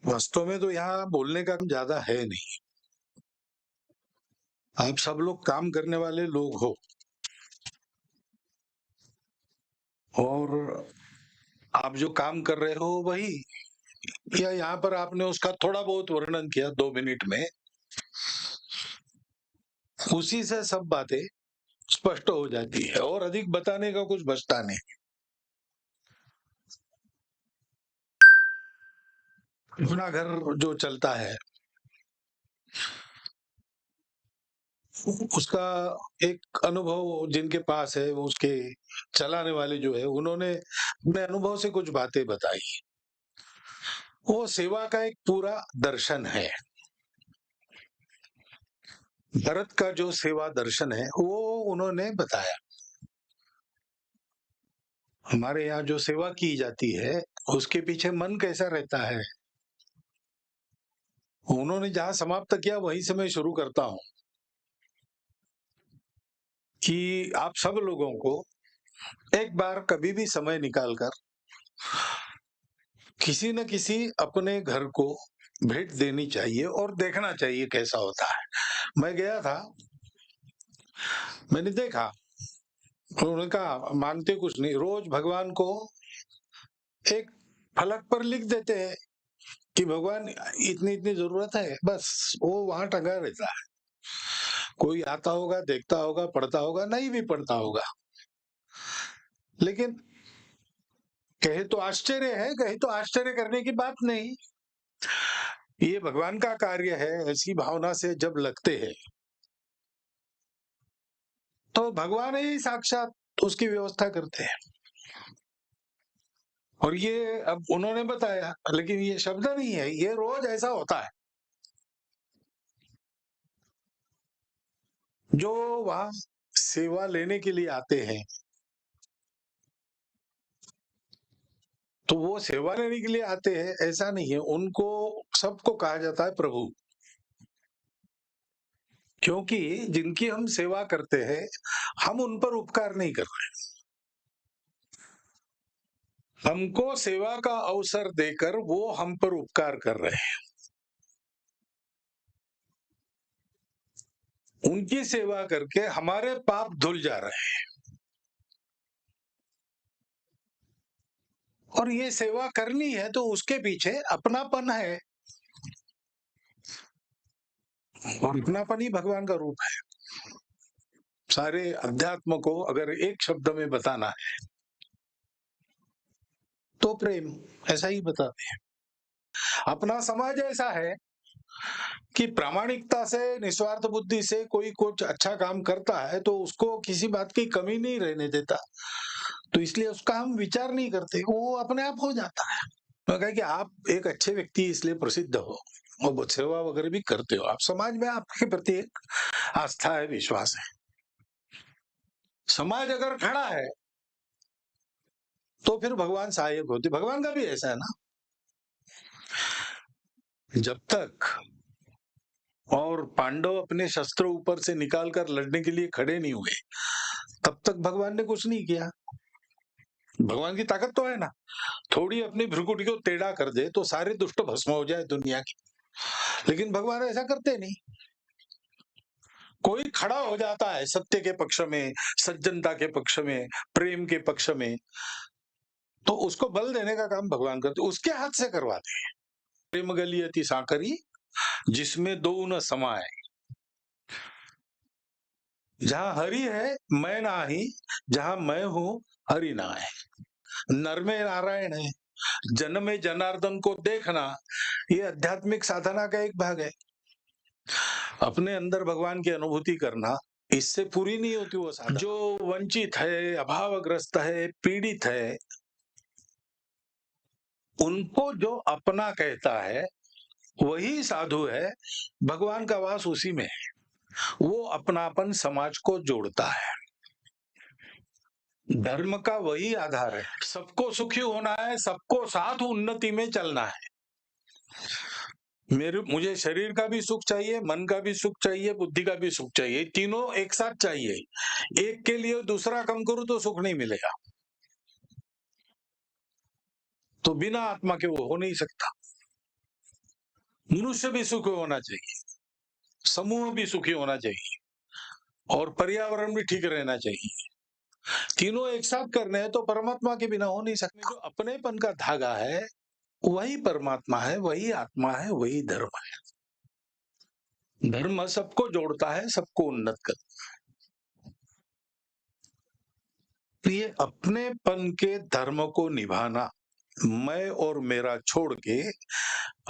वास्तव में तो यहाँ बोलने का ज्यादा है नहीं। आप सब लोग काम करने वाले लोग हो और आप जो काम कर रहे हो वही, या यहाँ पर आपने उसका थोड़ा बहुत वर्णन किया 2 मिनट में, उसी से सब बातें स्पष्ट हो जाती है और अधिक बताने का कुछ बचता नहीं। अपना घर जो चलता है उसका एक अनुभव जिनके पास है, वो उसके चलाने वाले जो है, उन्होंने अपने अनुभव से कुछ बातें बताई। वो सेवा का एक पूरा दर्शन है। भरत का जो सेवा दर्शन है वो उन्होंने बताया। हमारे यहाँ जो सेवा की जाती है उसके पीछे मन कैसा रहता है, उन्होंने जहां समाप्त किया वहीं से मैं शुरू करता हूं कि आप सब लोगों को एक बार कभी भी समय निकालकर किसी न किसी अपने घर को भेंट देनी चाहिए और देखना चाहिए कैसा होता है। मैं गया था, मैंने देखा, उन्होंने कहा मानते कुछ नहीं, रोज भगवान को एक फलक पर लिख देते हैं कि भगवान इतनी इतनी जरूरत है, बस वो वहां टंगा रहता है। कोई आता होगा, देखता होगा, पढ़ता होगा, नहीं भी पढ़ता होगा, लेकिन कहे तो आश्चर्य है, कहे तो आश्चर्य करने की बात नहीं। ये भगवान का कार्य है, ऐसी भावना से जब लगते हैं तो भगवान ही साक्षात उसकी व्यवस्था करते हैं। और ये अब उन्होंने बताया, लेकिन ये शब्द नहीं है, ये रोज ऐसा होता है। जो वहां सेवा लेने के लिए आते हैं तो वो सेवा लेने के लिए आते हैं ऐसा नहीं है, उनको सबको कहा जाता है प्रभु, क्योंकि जिनकी हम सेवा करते हैं हम उन पर उपकार नहीं कर रहे, हमको सेवा का अवसर देकर वो हम पर उपकार कर रहे हैं। उनकी सेवा करके हमारे पाप धुल जा रहे हैं। और ये सेवा करनी है तो उसके पीछे अपनापन है, और अपनापन ही भगवान का रूप है। सारे अध्यात्म को अगर एक शब्द में बताना है तो प्रेम, ऐसा ही बताते हैं। अपना समाज ऐसा है कि प्रामाणिकता से, निस्वार्थ बुद्धि से कोई कुछ अच्छा काम करता है तो उसको किसी बात की कमी नहीं रहने देता, तो इसलिए उसका हम विचार नहीं करते, वो अपने आप हो जाता है। मैं कहा कि आप एक अच्छे व्यक्ति इसलिए प्रसिद्ध हो और सेवा वगैरह भी करते हो, आप समाज में आपके प्रति एक आस्था है, विश्वास है। समाज अगर खड़ा है तो फिर भगवान सहायक होते। भगवान का भी ऐसा है ना, जब तक और पांडव अपने शस्त्र ऊपर से निकाल कर लड़ने के लिए खड़े नहीं हुए तब तक भगवान ने कुछ नहीं किया। भगवान की ताकत तो है ना, थोड़ी अपनी भ्रुकुटी को टेढ़ा कर दे तो सारे दुष्ट भस्म हो जाए दुनिया की, लेकिन भगवान ऐसा करते नहीं। कोई खड़ा हो जाता है सत्य के पक्ष में, सज्जनता के पक्ष में, प्रेम के पक्ष में, तो उसको बल देने का काम भगवान करते, उसके हाथ से करवाते हैं। प्रेम गलियति साकरी जिसमें दो न समाए, जहां हरि है मैं नाही, जहां मैं हूं हरि ना है। नर में नारायण है, जन में जनार्दन को देखना, ये आध्यात्मिक साधना का एक भाग है। अपने अंदर भगवान की अनुभूति करना, इससे पूरी नहीं होती वो साधना। जो वंचित है, अभावग्रस्त है, पीड़ित है, उनको जो अपना कहता है वही साधु है। भगवान का वास उसी में है, वो अपनापन समाज को जोड़ता है। धर्म का वही आधार है, सबको सुखी होना है, सबको साथ उन्नति में चलना है। मुझे शरीर का भी सुख चाहिए, मन का भी सुख चाहिए, बुद्धि का भी सुख चाहिए, तीनों एक साथ चाहिए। एक के लिए दूसरा कम करूं तो सुख नहीं मिलेगा, तो बिना आत्मा के वो हो नहीं सकता। मनुष्य भी सुखी होना चाहिए, समूह भी सुखी होना चाहिए और पर्यावरण भी ठीक रहना चाहिए। तीनों एक साथ करने हैं तो परमात्मा के बिना हो नहीं सकते। जो अपनेपन का धागा है वही परमात्मा है, वही आत्मा है, वही धर्म है। धर्म सबको जोड़ता है, सबको उन्नत करता है। ये अपनेपन के धर्म को निभाना, मैं और मेरा छोड़ के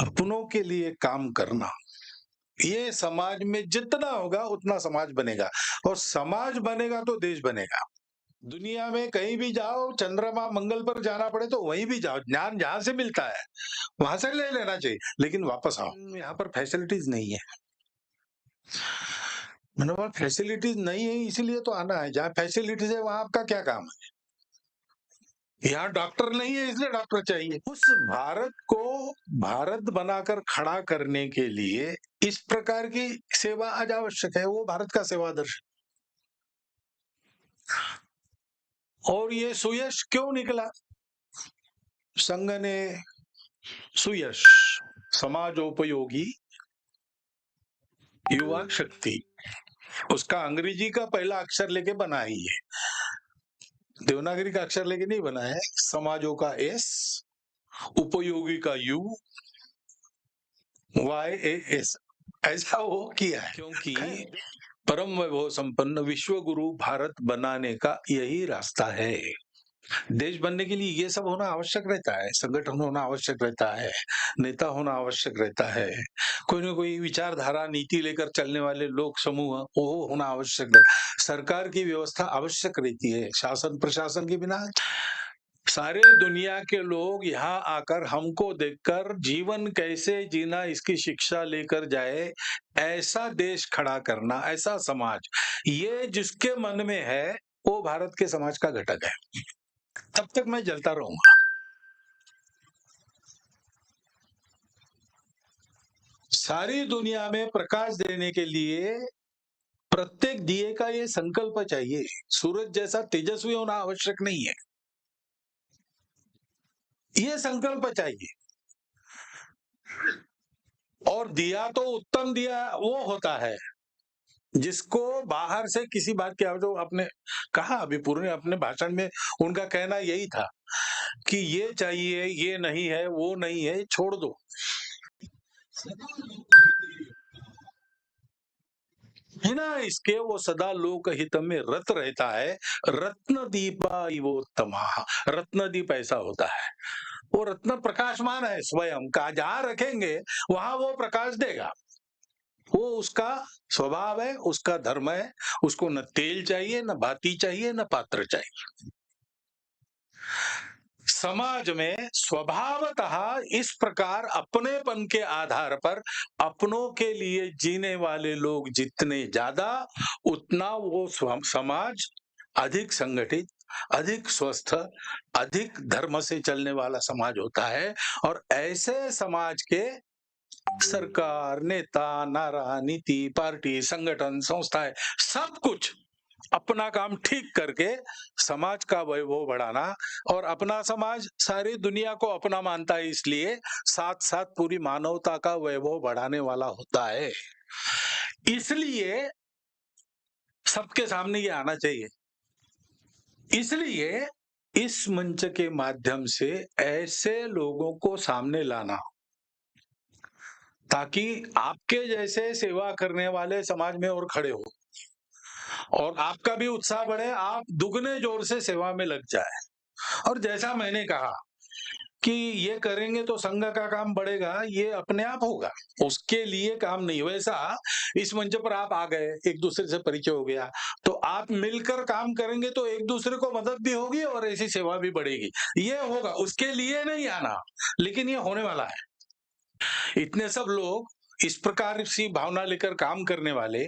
अपनों के लिए काम करना, ये समाज में जितना होगा उतना समाज बनेगा और समाज बनेगा तो देश बनेगा। दुनिया में कहीं भी जाओ, चंद्रमा मंगल पर जाना पड़े तो वहीं भी जाओ, ज्ञान जहां से मिलता है वहां से ले लेना चाहिए, लेकिन वापस आओ। यहाँ पर फैसिलिटीज नहीं है, मैंने बोला फैसिलिटीज नहीं है इसीलिए तो आना है। जहाँ फैसिलिटीज है वहां आपका क्या काम है? यहाँ डॉक्टर नहीं है इसलिए डॉक्टर चाहिए। उस भारत को भारत बनाकर खड़ा करने के लिए इस प्रकार की सेवा आज आवश्यक है। वो भारत का सेवा आदर्श, और ये सुयश क्यों निकला? संघ ने सुयश, समाजोपयोगी युवा शक्ति, उसका अंग्रेजी का पहला अक्षर लेके बना ही है, देवनागरी का अक्षर लेके नहीं बना है। समाजों का एस, उपयोगी का यू, YAS, ऐसा वो किया है क्योंकि परम वैभव संपन्न विश्व गुरु भारत बनाने का यही रास्ता है। देश बनने के लिए ये सब होना आवश्यक रहता है, संगठन होना आवश्यक रहता है, नेता होना आवश्यक रहता है, कोई ना कोई विचारधारा नीति लेकर चलने वाले लोग समूह वो होना आवश्यक रहता है, सरकार की व्यवस्था आवश्यक रहती है। शासन प्रशासन के बिना सारे दुनिया के लोग यहाँ आकर हमको देखकर जीवन कैसे जीना इसकी शिक्षा लेकर जाए, ऐसा देश खड़ा करना, ऐसा समाज, ये जिसके मन में है वो भारत के समाज का घटक है। तब तक मैं जलता रहूंगा। सारी दुनिया में प्रकाश देने के लिए प्रत्येक दिए का ये संकल्प चाहिए। सूरज जैसा तेजस्वी होना आवश्यक नहीं है, ये संकल्प चाहिए। और दिया तो उत्तम दिया वो होता है जिसको बाहर से किसी बात की, जो आपने कहा अभी पूरे अपने भाषण में, उनका कहना यही था कि ये चाहिए, ये नहीं है, वो नहीं है, छोड़ दो। बिना इसके वो सदा लोक हित में रत रहता है। रत्न दीपा इवोत्तमा, रत्न दीप ऐसा होता है, वो रत्न प्रकाशमान है, स्वयं का जहां रखेंगे वहां वो प्रकाश देगा। वो उसका स्वभाव है, उसका धर्म है। उसको न तेल चाहिए, न बाती चाहिए, न पात्र चाहिए। समाज में स्वभावतः इस प्रकार अपनेपन के आधार पर अपनों के लिए जीने वाले लोग जितने ज्यादा, उतना वो समाज अधिक संगठित, अधिक स्वस्थ, अधिक धर्म से चलने वाला समाज होता है। और ऐसे समाज के सरकार, नेता, नारा, नीति, पार्टी, संगठन, संस्थाएं, सब कुछ अपना काम ठीक करके समाज का वैभव बढ़ाना, और अपना समाज सारी दुनिया को अपना मानता है इसलिए साथ साथ पूरी मानवता का वैभव बढ़ाने वाला होता है। इसलिए सबके सामने ये आना चाहिए। इसलिए इस मंच के माध्यम से ऐसे लोगों को सामने लाना ताकि आपके जैसे सेवा करने वाले समाज में और खड़े हो और आपका भी उत्साह बढ़े, आप दुगने जोर से सेवा में लग जाए। और जैसा मैंने कहा कि ये करेंगे तो संघ का काम बढ़ेगा, ये अपने आप होगा, उसके लिए काम नहीं। वैसा इस मंच पर आप आ गए, एक दूसरे से परिचय हो गया, तो आप मिलकर काम करेंगे तो एक दूसरे को मदद भी होगी और ऐसी सेवा भी बढ़ेगी। ये होगा, उसके लिए नहीं आना, लेकिन ये होने वाला है। इतने सब लोग इस प्रकार की भावना लेकर काम करने वाले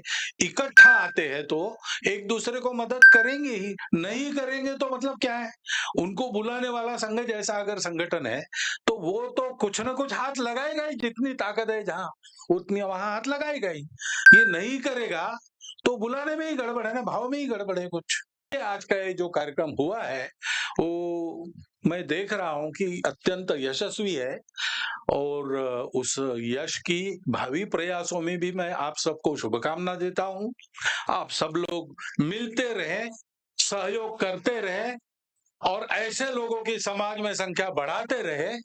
इकट्ठा आते हैं तो एक दूसरे को मदद करेंगे ही। नहीं करेंगे तो मतलब क्या है? उनको बुलाने वाला संघ जैसा अगर संगठन है तो वो तो कुछ ना कुछ हाथ लगाएगा ही, जितनी ताकत है जहां उतनी वहां हाथ लगाएगा ही। ये नहीं करेगा तो बुलाने में ही गड़बड़ है ना, भाव में ही गड़बड़ है कुछ। आज का ये जो कार्यक्रम हुआ है वो मैं देख रहा हूँ कि अत्यंत यशस्वी है और उस यश की भावी प्रयासों में भी मैं आप सबको शुभकामना देता हूँ। आप सब लोग मिलते रहें, सहयोग करते रहें और ऐसे लोगों की समाज में संख्या बढ़ाते रहें,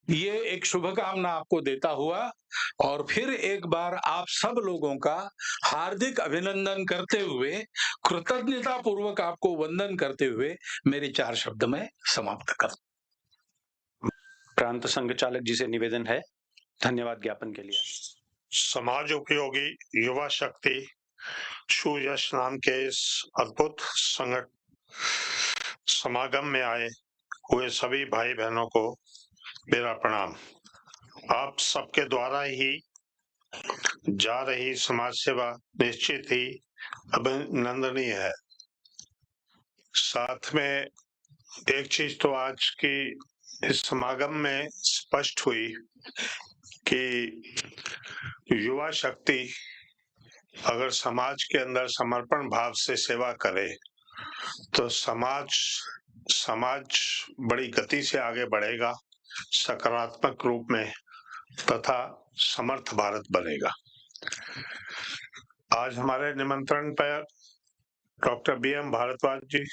ये एक शुभकामना आपको देता हुआ और फिर एक बार आप सब लोगों का हार्दिक अभिनंदन करते हुए, कृतज्ञता पूर्वक आपको वंदन करते हुए मेरे 4 शब्द मैं समाप्त करता हूं। प्रांत संघ चालक जी से निवेदन है, धन्यवाद ज्ञापन के लिए। समाज उपयोगी युवा शक्ति सुयश नाम के इस अद्भुत समागम में आए हुए सभी भाई बहनों को मेरा प्रणाम। आप सबके द्वारा ही जा रही समाज सेवा निश्चित ही अभिनंदनीय है। साथ में एक चीज तो आज की इस समागम में स्पष्ट हुई कि युवा शक्ति अगर समाज के अंदर समर्पण भाव से सेवा करे तो समाज बड़ी गति से आगे बढ़ेगा, सकारात्मक रूप में, तथा समर्थ भारत बनेगा। आज हमारे निमंत्रण पर डॉक्टर BM भारद्वाज जी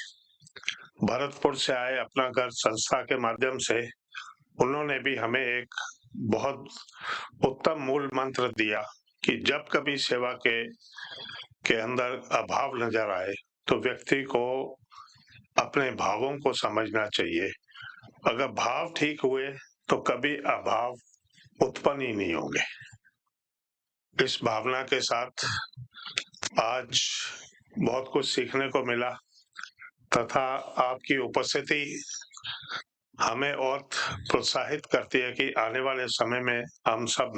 भरतपुर से आए अपना घर संस्था के माध्यम से। उन्होंने भी हमें एक बहुत उत्तम मूल मंत्र दिया कि जब कभी सेवा के अंदर अभाव नजर आए तो व्यक्ति को अपने भावों को समझना चाहिए। अगर भाव ठीक हुए तो कभी अभाव उत्पन्न ही नहीं होंगे। इस भावना के साथ आज बहुत कुछ सीखने को मिला तथा आपकी उपस्थिति हमें और प्रोत्साहित करती है कि आने वाले समय में हम सब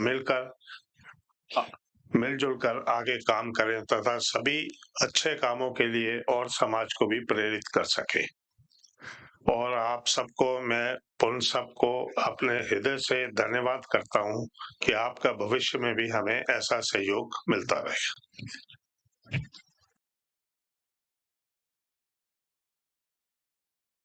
मिलजुल कर आगे काम करें तथा सभी अच्छे कामों के लिए और समाज को भी प्रेरित कर सके। और आप सबको मैं उन सबको अपने हृदय से धन्यवाद करता हूं कि आपका भविष्य में भी हमें ऐसा सहयोग मिलता रहे।